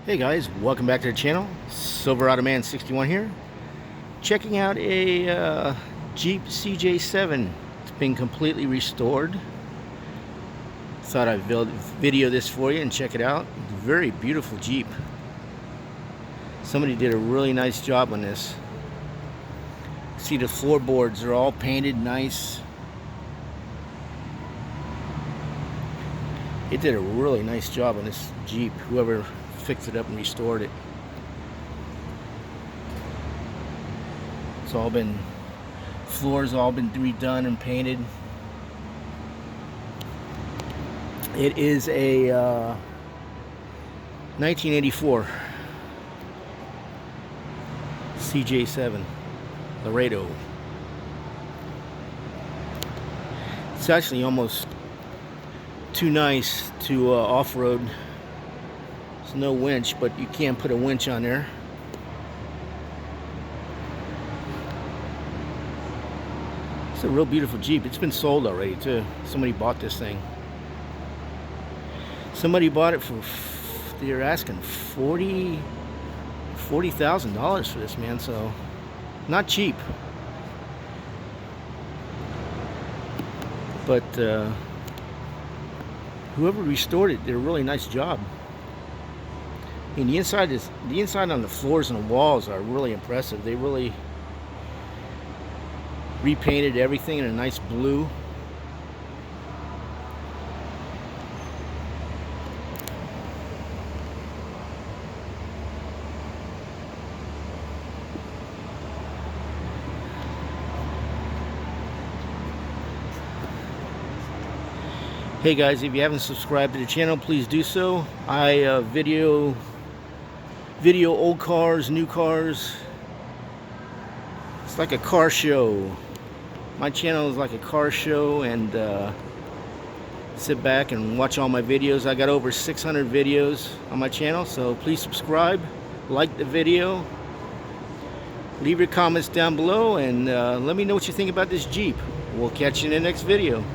Hey guys, welcome back to the channel. Silverado Man 61 here. Checking out a Jeep CJ7. It's been completely restored. Thought I'd video this for you and check it out. Very beautiful Jeep. Somebody did a really nice job on this. See, the floorboards are all painted nice. It did a really nice job on this Jeep, whoever fixed it up and restored it. It's all been, floors all been redone and painted. It is a 1984 CJ7 Laredo. It's actually almost too nice to off-road. There's no winch, but you can put a winch on there. It's a real beautiful Jeep. It's been sold already too. Somebody bought this thing. Somebody bought it for, they're asking $40,000 for this, man, so not cheap. But whoever restored it did a really nice job. I mean, the inside on the floors and the walls are really impressive. They really repainted everything in a nice blue. Hey guys, if you haven't subscribed to the channel, please do so. I video old cars, new cars. It's like a car show. My channel is like a car show, and sit back and watch all my videos. I got over 600 videos on my channel, so please subscribe, like the video, leave your comments down below, and let me know what you think about this Jeep. We'll catch you in the next video.